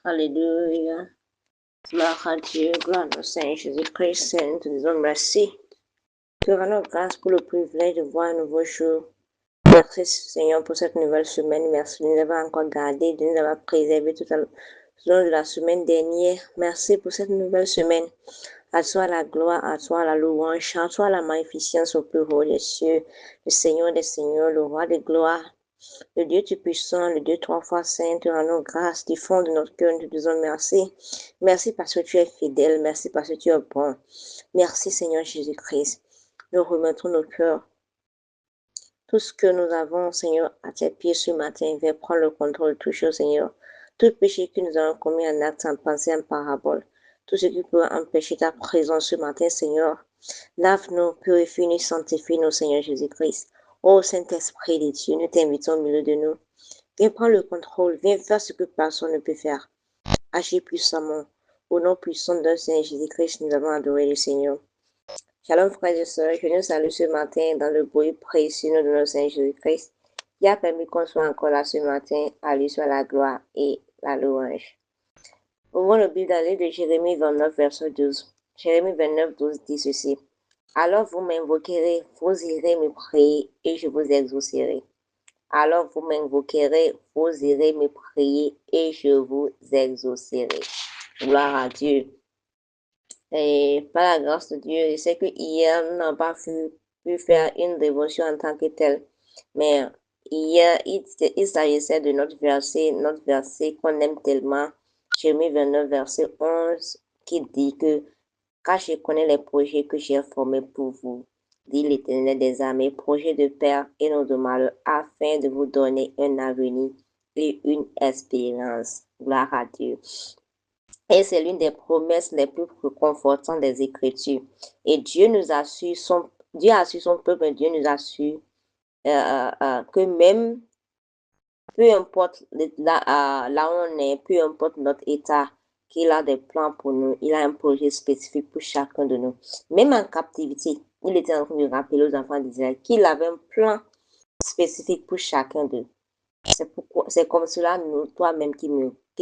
Alléluia. Gloire à Dieu, gloire au Seigneur Jésus-Christ. Seigneur, nous te disons merci. Te rendons grâce pour le privilège de voir un nouveau jour. Merci Seigneur pour cette nouvelle semaine. Merci de nous avoir encore gardés, de nous avoir préservés tout au long de la semaine dernière. Merci pour cette nouvelle semaine. À toi la gloire, à toi la louange, à toi la magnificence au plus haut des cieux. Le Seigneur des Seigneurs, le Roi des gloires. Le Dieu Tout-Puissant, le Dieu trois fois saint, te rendons grâce du fond de notre cœur, nous te disons merci. Merci parce que tu es fidèle, merci parce que tu es bon. Merci Seigneur Jésus-Christ. Nous remettons nos cœurs. Tout ce que nous avons, Seigneur, à tes pieds ce matin, viens prendre le contrôle de tout chose, Seigneur. Tout péché que nous avons commis en acte, en pensée, en parabole, tout ce qui peut empêcher ta présence ce matin, Seigneur. Lave-nous, purifie-nous, sanctifie-nous, Seigneur Jésus-Christ. Ô Saint-Esprit de Dieu, nous t'invitons au milieu de nous. Viens prendre le contrôle, viens faire ce que personne ne peut faire. Agis puissamment. Au nom puissant de Seigneur Jésus-Christ, nous avons adoré le Seigneur. Shalom frères et sœurs, je nous salue ce matin dans le bruit précieux de notre Seigneur Jésus-Christ, qui a permis qu'on soit encore là ce matin. À lui soit la gloire et la louange. Ouvrons le Bible dans le livre de Jérémie 29, verset 12. Jérémie 29, 12 dit ceci. Alors vous m'invoquerez, vous irez me prier et je vous exaucerai. Alors vous m'invoquerez, vous irez me prier et je vous exaucerai. Gloire à Dieu. Et par la grâce de Dieu, je sais que hier, nous n'avons pas pu faire une dévotion en tant que telle. Mais hier, il s'agissait de notre verset qu'on aime tellement, Jérémie 29, verset 11, qui dit que car je connais les projets que j'ai formés pour vous, dit l'Éternel des armées, projets de paix et non de malheur, afin de vous donner un avenir et une espérance. Gloire à Dieu. Et c'est l'une des promesses les plus réconfortantes des Écritures. Et Dieu assure son peuple, Dieu nous assure que même peu importe là où on est, peu importe notre état, qu'il a des plans pour nous, il a un projet spécifique pour chacun de nous. Même en captivité, il était en train de rappeler aux enfants d'Israël qu'il avait un plan spécifique pour chacun d'eux. C'est comme cela, nous, toi-même qui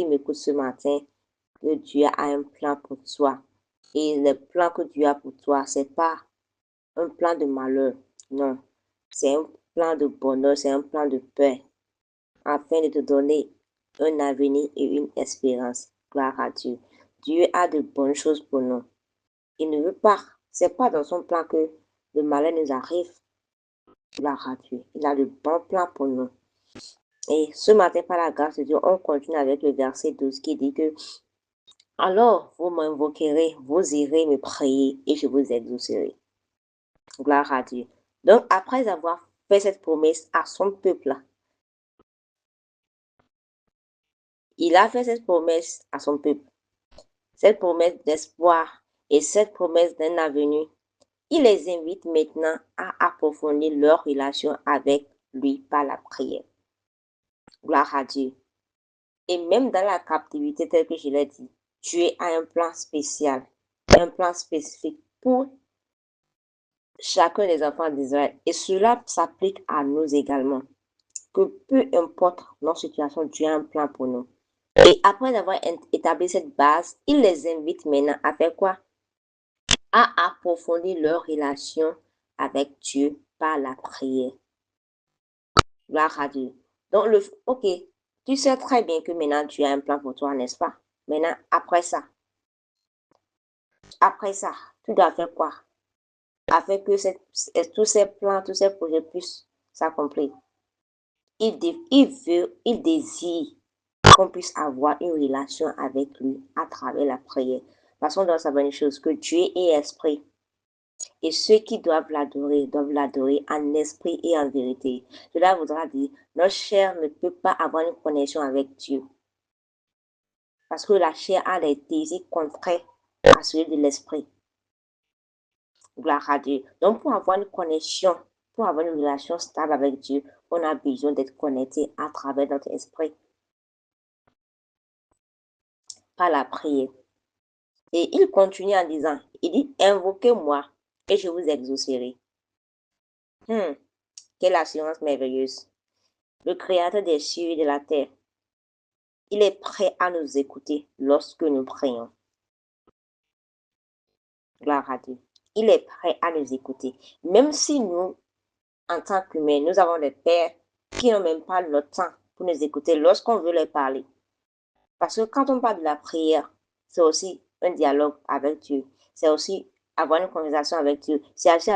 m'écoutes ce matin, que Dieu a un plan pour toi. Et le plan que Dieu a pour toi, c'est pas un plan de malheur, non. C'est un plan de bonheur, c'est un plan de paix, afin de te donner un avenir et une espérance. Gloire à Dieu. Dieu a de bonnes choses pour nous. Il ne veut pas, c'est pas dans son plan que le malheur nous arrive. Gloire à Dieu. Il a de bons plans pour nous. Et ce matin, par la grâce de Dieu, on continue avec le verset 12 qui dit que alors vous m'invoquerez, vous irez me prier et je vous exaucerai. Gloire à Dieu. Donc, après avoir fait cette promesse à son peuple, il a fait cette promesse à son peuple, cette promesse d'espoir et cette promesse d'un avenir. Il les invite maintenant à approfondir leur relation avec lui par la prière. Gloire à Dieu. Et même dans la captivité, tel que je l'ai dit, Dieu a un plan spécial, un plan spécifique pour chacun des enfants d'Israël. Et cela s'applique à nous également. Que peu importe notre situation, Dieu a un plan pour nous. Et après avoir établi cette base, il les invite maintenant à faire quoi? À approfondir leur relation avec Dieu par la prière. Gloire à Dieu. Donc, ok, tu sais très bien que maintenant tu as un plan pour toi, n'est-ce pas? Maintenant, après ça, tu dois faire quoi? Afin que tous ces plans, tous ces projets puissent s'accomplir. Il désire qu'on puisse avoir une relation avec lui à travers la prière. Parce qu'on doit savoir une chose, que Dieu est esprit. Et ceux qui doivent l'adorer en esprit et en vérité. Cela voudra dire, notre chair ne peut pas avoir une connexion avec Dieu. Parce que la chair a des désirs contraires à celui de l'esprit. Gloire à Dieu. Donc, pour avoir une connexion, pour avoir une relation stable avec Dieu, on a besoin d'être connecté à travers notre esprit. Par la prière. Et il continue en disant, il dit, invoquez-moi et je vous exaucerai. Quelle assurance merveilleuse. Le Créateur des cieux et de la terre, il est prêt à nous écouter lorsque nous prions. Gloire à Dieu. Il est prêt à nous écouter. Même si nous, en tant qu'humains, nous avons des pères qui n'ont même pas le temps pour nous écouter lorsqu'on veut leur parler. Parce que quand on parle de la prière, c'est aussi un dialogue avec Dieu. C'est aussi avoir une conversation avec Dieu. C'est aussi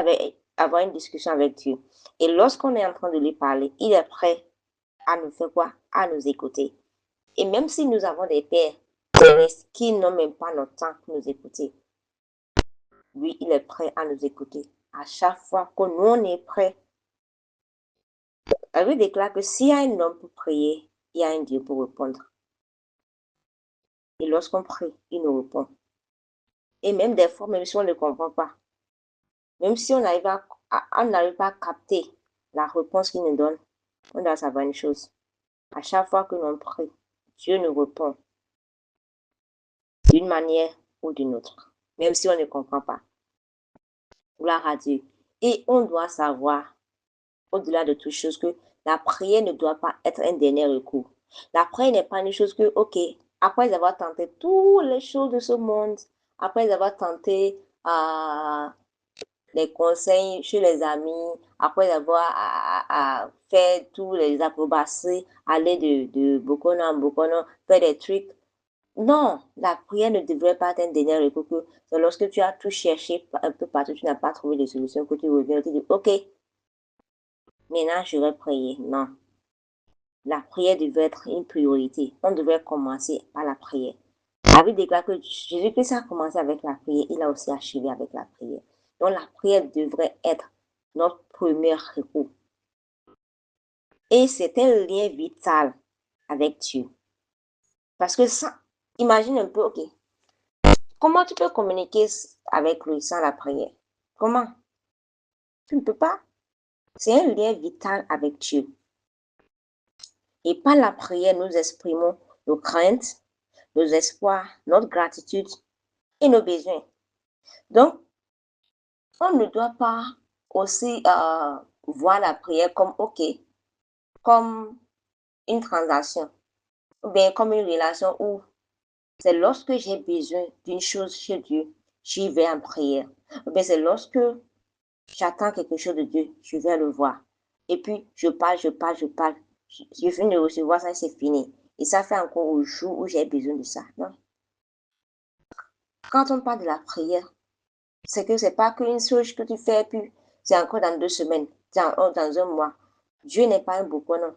avoir une discussion avec Dieu. Et lorsqu'on est en train de lui parler, il est prêt à nous faire quoi? À nous écouter. Et même si nous avons des pères terrestres qui n'ont même pas notre temps pour nous écouter, lui, il est prêt à nous écouter. À chaque fois que nous, on est prêt, elle lui déclare que s'il y a un homme pour prier, il y a un Dieu pour répondre. Et lorsqu'on prie, il nous répond. Et même des fois, même si on ne comprend pas, même si on n'arrive pas à capter la réponse qu'il nous donne, on doit savoir une chose. À chaque fois que l'on prie, Dieu nous répond d'une manière ou d'une autre, même si on ne comprend pas. Gloire à Dieu. Et on doit savoir, au-delà de toute chose, que La prière ne doit pas être un dernier recours. La prière n'est pas une chose que, ok, après avoir tenté toutes les choses de ce monde, après avoir tenté les conseils chez les amis, après avoir fait tous les acrobaties, aller de Bokono en Bokono, faire des trucs. Non, la prière ne devrait pas être un dernier recours. C'est lorsque tu as tout cherché un peu partout, tu n'as pas trouvé de solution, que tu reviens et tu dis, ok, maintenant je vais prier. Non, la prière devait être une priorité. On devrait commencer par la prière. La Bible déclare que Jésus-Christ a commencé avec la prière, il a aussi achevé avec la prière. Donc la prière devrait être notre premier recours. Et c'est un lien vital avec Dieu. Parce que ça, imagine un peu, ok, comment tu peux communiquer avec lui sans la prière? Comment? Tu ne peux pas. C'est un lien vital avec Dieu. Et par la prière, nous exprimons nos craintes, nos espoirs, notre gratitude et nos besoins. Donc, on ne doit pas aussi voir la prière comme, ok, comme une transaction, ou bien comme une relation où c'est lorsque j'ai besoin d'une chose chez Dieu, j'y vais en prière. Ou bien c'est lorsque j'attends quelque chose de Dieu, je vais le voir. Et puis, je parle, je parle, je parle. Je finis de recevoir ça, c'est fini. Et ça fait encore au jour où j'ai besoin de ça. Non. Quand on parle de la prière, c'est que c'est pas qu'une chose que tu fais, puis c'est encore dans 2 semaines, dans un mois. Dieu n'est pas un boucan, non.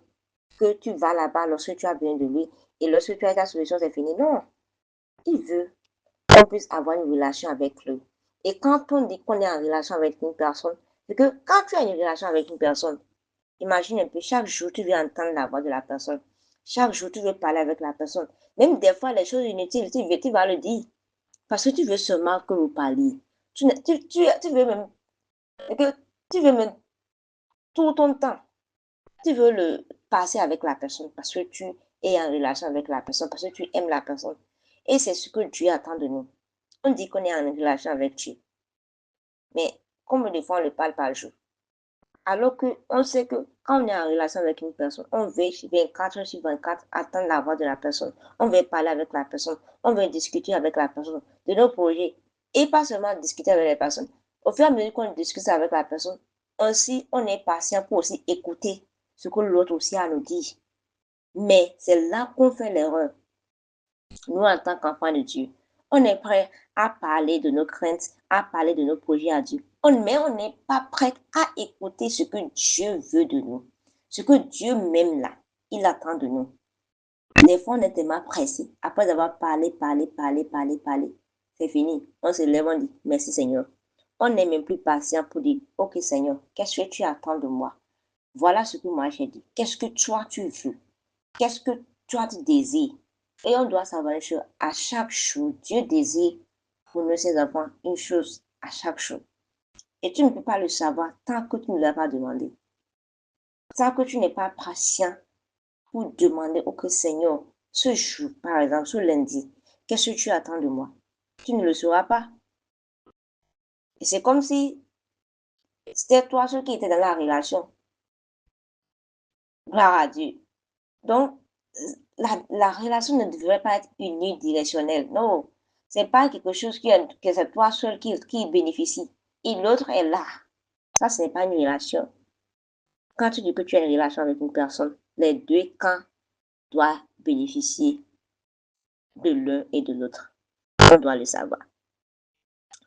Que tu vas là-bas lorsque tu as besoin de lui et lorsque tu as ta solution, c'est fini. Non. Il veut qu'on puisse avoir une relation avec lui. Et quand on dit qu'on est en relation avec une personne, c'est que quand tu as une relation avec une personne, imagine un peu, chaque jour, tu veux entendre la voix de la personne. Chaque jour, tu veux parler avec la personne. Même des fois, les choses inutiles, tu vas le dire. Parce que tu veux seulement que vous parliez. Tu veux même, que, tu veux même tout ton temps. Tu veux le passer avec la personne parce que tu es en relation avec la personne, parce que tu aimes la personne. Et c'est ce que Dieu attend de nous. On dit qu'on est en relation avec Dieu. Mais combien de fois on le parle par jour? Alors qu'on sait que quand on est en relation avec une personne, on veut 24 heures sur 24 attendre la voix de la personne. On veut parler avec la personne. On veut discuter avec la personne de nos projets. Et pas seulement discuter avec les personnes. Au fur et à mesure qu'on discute avec la personne, ainsi on est patient pour aussi écouter ce que l'autre aussi a à nous dire. Mais c'est là qu'on fait l'erreur. Nous, en tant qu'enfants de Dieu, on est prêt à parler de nos craintes, à parler de nos projets à Dieu. Mais on n'est pas prêt à écouter ce que Dieu veut de nous. Ce que Dieu même là, il attend de nous. Des fois, on est tellement pressé. Après avoir parlé, c'est fini. On se lève, on dit, merci Seigneur. On n'est même plus patient pour dire, ok Seigneur, qu'est-ce que tu attends de moi? Voilà ce que moi j'ai dit. Qu'est-ce que toi tu veux? Qu'est-ce que toi tu désires? Et on doit savoir une chose, à chaque jour, Dieu désire pour nous, ses enfants, une chose à chaque jour. Et tu ne peux pas le savoir tant que tu ne l'as pas demandé. Tant que tu n'es pas patient pour demander au Seigneur, ce jour, par exemple, ce lundi, qu'est-ce que tu attends de moi? Tu ne le sauras pas. Et c'est comme si c'était toi ceux qui étaient dans la relation. Gloire à Dieu. Donc, la relation ne devrait pas être unidirectionnelle. Non, c'est pas quelque chose que c'est toi seul qui bénéficie. Et l'autre est là. Ça, ce n'est pas une relation. Quand tu dis que tu as une relation avec une personne, les deux camps doivent bénéficier de l'un et de l'autre. On doit le savoir.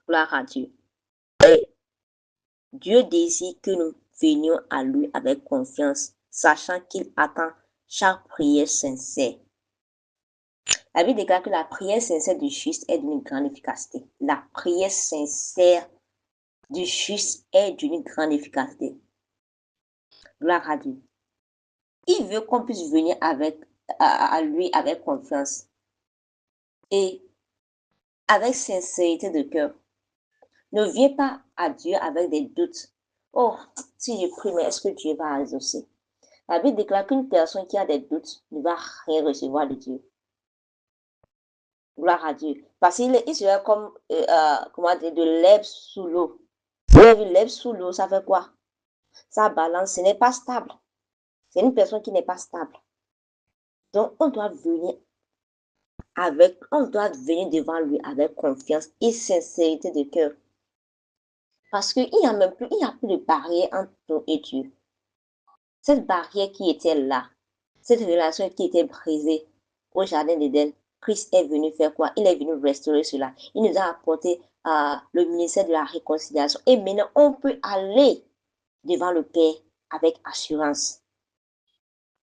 Gloire à Dieu. Et Dieu désire que nous venions à lui avec confiance, sachant qu'il attend chaque prière sincère. La Bible déclare que la prière sincère du juste est d'une grande efficacité. La prière sincère du juste est d'une grande efficacité. Gloire à Dieu. Il veut qu'on puisse venir à lui avec confiance et avec sincérité de cœur. Ne viens pas à Dieu avec des doutes. Oh, si je prie, mais est-ce que Dieu va exaucer? La Bible déclare qu'une personne qui a des doutes ne va rien recevoir de Dieu. Gloire à Dieu. Parce qu'il serait comme, comment dire, de l'herbe sous l'eau. Vous avez vu, l'herbe sous l'eau, ça fait quoi? Ça balance, ce n'est pas stable. C'est une personne qui n'est pas stable. Donc, on doit venir devant lui avec confiance et sincérité de cœur. Parce qu'il n'y a plus de barrière entre nous et Dieu. Cette barrière qui était là, cette relation qui était brisée au jardin d'Éden, Christ est venu faire quoi? Il est venu restaurer cela. Il nous a apporté le ministère de la réconciliation. Et maintenant, on peut aller devant le Père avec assurance.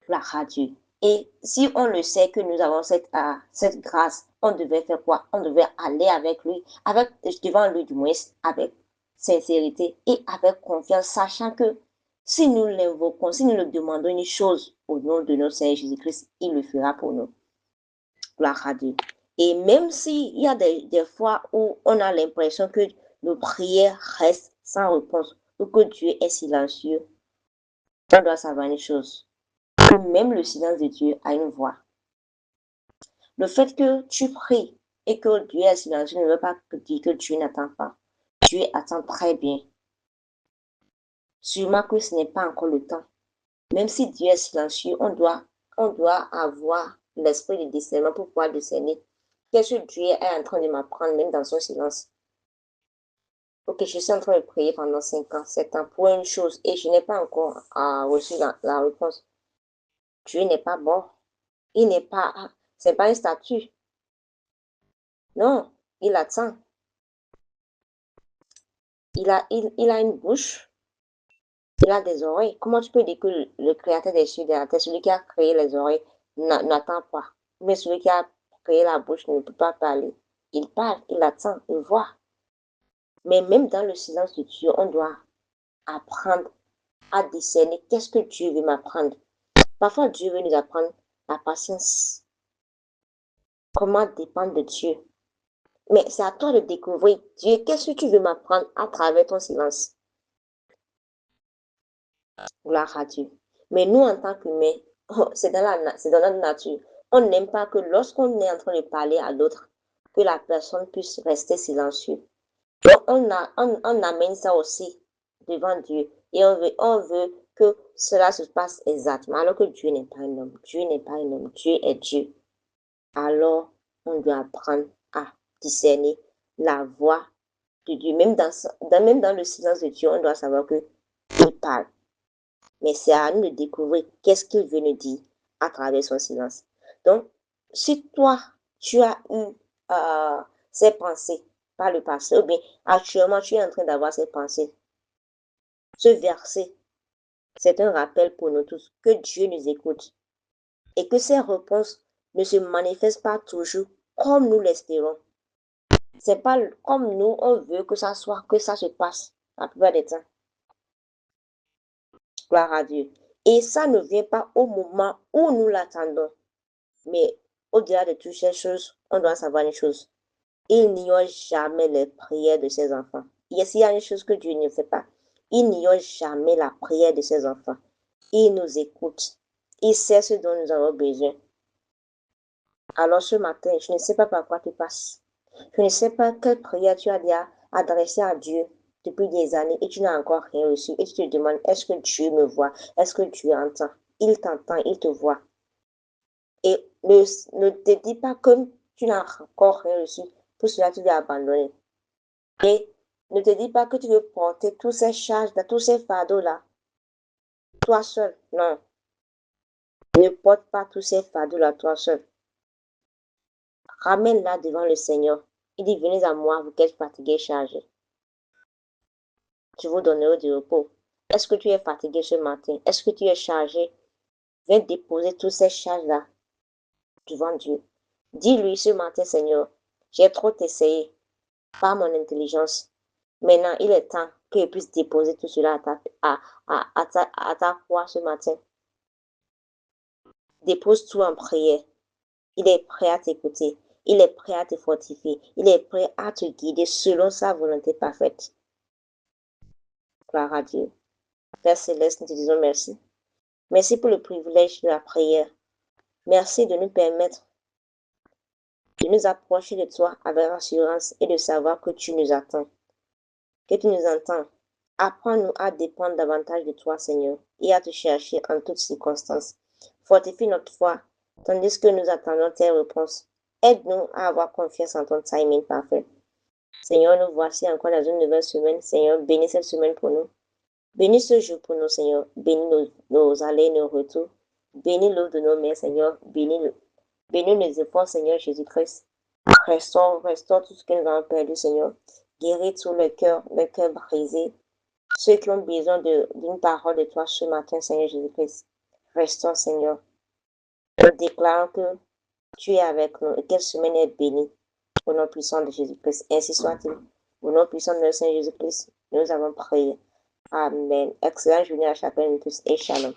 Gloire à Dieu. Et si on le sait que nous avons cette grâce, on devait faire quoi? On devait aller avec lui, devant lui du moins, avec sincérité et avec confiance, sachant que si nous l'invoquons, si nous lui demandons une chose au nom de notre Seigneur Jésus-Christ, il le fera pour nous. Gloire à Dieu. Et même s'il y a des fois où on a l'impression que nos prières restent sans réponse ou que Dieu est silencieux, on doit savoir une chose. Même le silence de Dieu a une voix. Le fait que tu pries et que Dieu est silencieux ne veut pas dire que Dieu n'attend pas. Dieu attend très bien. Sûrement que ce n'est pas encore le temps. Même si Dieu est silencieux, on doit avoir l'esprit de discernement pour pouvoir discerner qu'est-ce que Dieu est en train de m'apprendre même dans son silence. Ok, je suis en train de prier pendant 5 ans, 7 ans pour une chose et je n'ai pas encore reçu la réponse. Dieu n'est pas bon. Il n'est pas, c'est pas un statut. Non, il attend. Il a une bouche. Il a des oreilles. Comment tu peux dire que le créateur des cieux et de la terre, celui qui a créé les oreilles, n'attend pas? Mais celui qui a créé la bouche ne peut pas parler. Il parle, il attend, il voit. Mais même dans le silence de Dieu, on doit apprendre à discerner qu'est-ce que Dieu veut m'apprendre. Parfois, Dieu veut nous apprendre la patience. Comment dépendre de Dieu. Mais c'est à toi de découvrir, Dieu, qu'est-ce que tu veux m'apprendre à travers ton silence? Gloire à Dieu. Mais nous, en tant qu'humains, c'est dans notre nature. On n'aime pas que lorsqu'on est en train de parler à l'autre, que la personne puisse rester silencieuse. Donc, on amène ça aussi devant Dieu. Et on veut que cela se passe exactement. Alors que Dieu n'est pas un homme. Dieu n'est pas un homme. Dieu est Dieu. Alors, on doit apprendre à discerner la voix de Dieu. Même dans le silence de Dieu, on doit savoir que Dieu parle. Mais c'est à nous de découvrir qu'est-ce qu'il veut nous dire à travers son silence. Donc, si toi, tu as eu ces pensées par le passé, ou bien actuellement, tu es en train d'avoir ces pensées, ce verset, c'est un rappel pour nous tous que Dieu nous écoute et que ses réponses ne se manifestent pas toujours comme nous l'espérons. C'est pas comme nous, on veut que ça se passe la plupart des temps. Gloire à Dieu. Et ça ne vient pas au moment où nous l'attendons. Mais au-delà de toutes ces choses, on doit savoir une chose. Il n'ignore jamais les prières de ses enfants. Et s'il y a une chose que Dieu ne fait pas, il n'ignore jamais la prière de ses enfants. Il nous écoute. Il sait ce dont nous avons besoin. Alors ce matin, je ne sais pas par quoi tu passes. Je ne sais pas quelle prière tu as déjà adressée à Dieu depuis des années et tu n'as encore rien reçu. Et tu te demandes, est-ce que Dieu me voit? Est-ce que Dieu entend? Il t'entend, il te voit. Et ne te dis pas que tu n'as encore rien reçu. Pour cela, tu dois abandonner. Et ne te dis pas que tu veux porter toutes ces charges, tous ces fardeaux-là. Toi seul. Non. Ne porte pas tous ces fardeaux-là toi seul. Ramène-la devant le Seigneur. Il dit, venez à moi, vous qui êtes fatigués et chargés. Je vous donnerai du repos. Est-ce que tu es fatigué ce matin? Est-ce que tu es chargé? Viens déposer toutes ces charges-là devant Dieu. Dis-lui ce matin, Seigneur, j'ai trop essayé par mon intelligence. Maintenant, il est temps que je puisse déposer tout cela à ta croix ce matin. Dépose tout en prière. Il est prêt à t'écouter. Il est prêt à te fortifier. Il est prêt à te guider selon sa volonté parfaite. Gloire à Dieu. Père Céleste, nous te disons merci. Merci pour le privilège de la prière. Merci de nous permettre de nous approcher de toi avec assurance et de savoir que tu nous attends, que tu nous entends Apprends-nous à dépendre davantage de toi, Seigneur, et à te chercher en toutes circonstances. Fortifie notre foi, tandis que nous attendons tes réponses. Aide-nous à avoir confiance en ton timing parfait. Seigneur, nous voici encore dans une nouvelle semaine. Seigneur, bénis cette semaine pour nous. Bénis ce jour pour nous, Seigneur. Bénis nos allées, nos retours. Bénis l'eau de nos mains, Seigneur. Bénis nos efforts, Seigneur Jésus-Christ. Restaure tout ce que nous avons perdu, Seigneur. Guéris tout le cœur brisé. Ceux qui ont besoin d'une parole de toi ce matin, Seigneur Jésus-Christ. Restaure, Seigneur. Nous déclarons que tu es avec nous et que cette semaine est bénie. Au nom puissant de Jésus-Christ. Ainsi soit-il. Au nom puissant de notre Seigneur Jésus-Christ, nous avons prié. Amen. Excellente journée à chacun de tous et shalom.